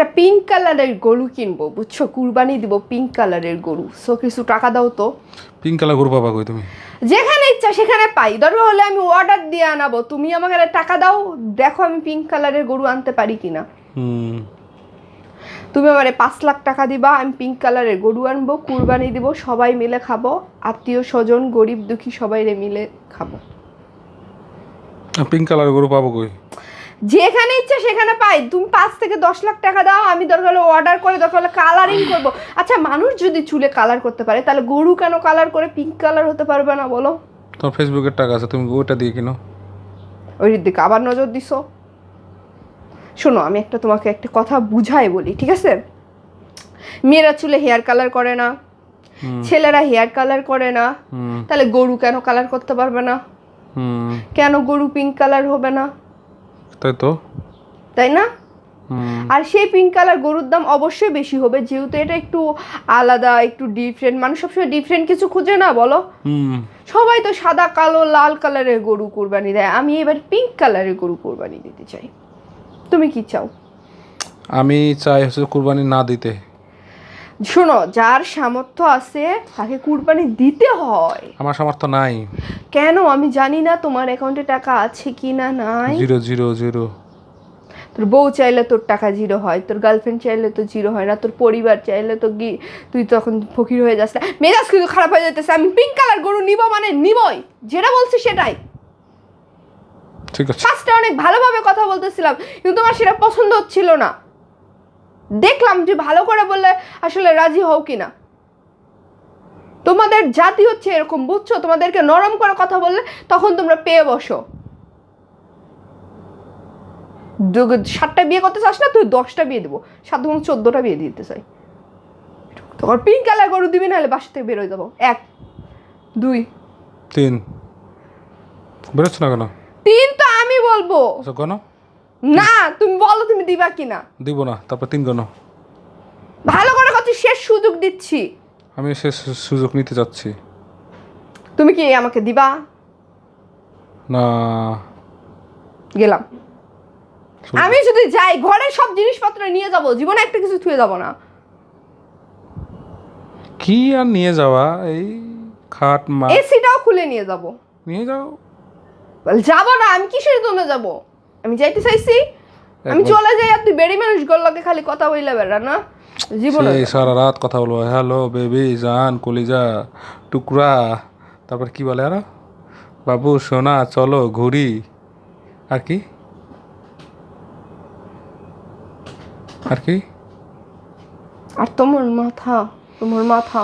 একটা পিঙ্ক কালারের গরু কিনবো, বুঝছো? কুরবানি দিব পিঙ্ক কালারের গরু। সো কিছু টাকা দাও তো। পিঙ্ক কালার গরু পাবা কই তুমি? যেখানে ইচ্ছা সেখানে পাই, দরকার হলে আমি অর্ডার দিয়ে আনাবো। তুমি আমাকে টাকা দাও, দেখো আমি পিঙ্ক কালারের গরু আনতে পারি কিনা। তুমি আমারে 5 লাখ টাকা দিবা, আমি পিঙ্ক কালারের গরু আনবো, কুরবানি দিব, সবাই মিলে খাবো, আত্মীয় স্বজন গরিব দুঃখী সবাই মিলে খাবো। পিঙ্ক কালার গরু পাবো কই? যেখানে ইচ্ছা সেখানে পাই। তুমি 5 থেকে 10 লাখ টাকা দাও, আমি দরকার হলে অর্ডার করে, দরকার হলে কালারিং করবো। আচ্ছা, মানুষ যদি চুলে কালার করতে পারে তাহলে গরু কেন কালার করে পিঙ্ক কালার হতে পারবে না বলো? তোমার ফেসবুকের টাকা আছে, তুমি ওটা দিয়ে কিনো। ওই দিকে আবার নজর দিছো। শোনো, আমি তোমাকে একটা কথা বুঝাই বলি, ঠিক আছে? মেয়েরা চুলে হেয়ার কালার করে না, ছেলেরা হেয়ার কালার করে না, তাহলে গরু কেন কালার করতে পারবে না? কেন গরু পিঙ্ক কালার হবে না? তাই তো, তাই না? আর সেই পিঙ্ক কালার গরুর দাম অবশ্যই বেশি হবে, যেহেতু এটা একটু আলাদা, একটু ডিফারেন্ট। মানুষ সবসময় ডিফারেন্ট কিছু খুঁজে না, বলো? সবাই তো সাদা কালো লাল কালারের গরু কোরবানি দেয়, আমি এবার পিঙ্ক কালারের গরু কোরবানি দিতে চাই। তুমি কি চাও? আমি চাই হচ্ছে কুরবানি না দিতে। শোনো, যার সামর্থ্য আছে তাকে কুরবানি দিতে হয়। আমার সামর্থ্য নাই। কেন? আমি জানি না তোমার অ্যাকাউন্টে টাকা আছে কি না। নাই? 0 তোর বউ চাইলে তোর টাকা জিরো হয়, তোর গার্লফ্রেন্ড চাইলে তো জিরো হয় না, তোর পরিবার চাইলে তো তুই তখন ফকির হয়ে যাস না। মেজাজ কিন্তু খারাপ হয়ে যেতেছে। আমি পিঙ্ক কালার গরু নিব মানে নিবই, যেটা বলছি সেটাই। ঠিক আছে। ফার্স্টে অনেক ভালোভাবে কথা বলতেছিলাম, কিন্তু তোমার সেটা পছন্দ হচ্ছিল না। দেখলাম যে ভালো করে বললে আসলে রাজি হও কিনা। তোমাদের জাতি হচ্ছে এরকম, বুঝছো? তোমাদেরকে নরম করে কথা বললে তখন তোমরা পেয়ে বসো। 7টা বিয়ে করতে চাস না, তুই 10টা বিয়ে দেবো, 7 গুণ 14টা বিয়ে দিতে চাই। তখন পিঙ্ক কালার গরু দিবি, নাহলে বাসা থেকে বেরোয় যাবো। 1 2 3 বেরোচ্ছ না কেন? 3 তো আমি বলবো কেন না, তুমি বলো তুমি দিবা কিনা। দিব না, তারপর 3 কেন? ভালো করে কথা, শেষ সুযোগ দিচ্ছি। আমি সে সুযোগ নিতে যাচ্ছি। তুমি কি আমাকে দিবা? না। গেলাম। আমি যদি যাই ঘরের সব জিনিসপত্র নিয়ে যাব, জীবনে একটা কিছু থুয়ে যাব না। কি আর নিয়ে যাওয়া? এই খাট মা এসিটাও খুলে নিয়ে যাব। নিয়ে যাও। যাব না, আমি কিসের জন্য যাব? আমি যাইতে চাইছি, আমি চলে যাই আর তুই বেড়ি মানুষ গল্লাকে খালি কথা বইলা বেড়া না জীবনে। সারা রাত কথা বলবো, হ্যালো বেবি জান কলিজা টুকরা, তারপর কি বলে আর বাবু সোনা চলো ঘুরি, আর কি আর কি আর তোমার মাথা